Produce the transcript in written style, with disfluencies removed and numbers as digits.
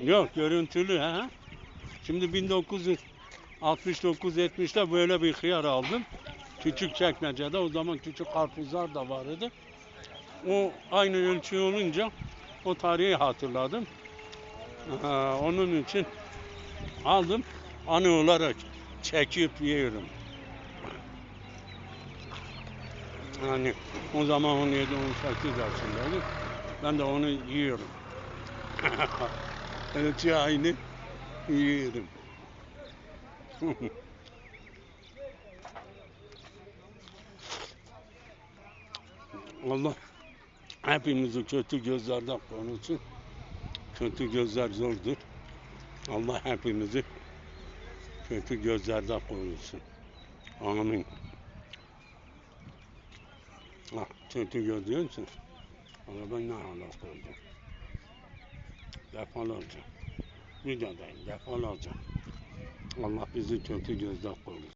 Yok, görüntülü ha. Şimdi 1969-70'te böyle bir hıyar aldım. Küçük çekmecede, o zaman küçük karpuzlar da vardı. O aynı ölçü olunca o tarihi hatırladım. Onun için aldım, anı olarak çekip yiyorum. Yani o zaman 17-18 yaşındaydım. Ben de onu yiyorum. Ölçü aynı, yiyorum. Allah hepimizi kötü gözlerden korusun. Kötü gözler zordur. Allah hepimizi kötü gözlerden korusun. Amin. Ah, kötü göz diyor musun? Ama ben ne alaka oldum? Defalarca. Videodayım, defalarca. Allah bizi kötü gözden korusun.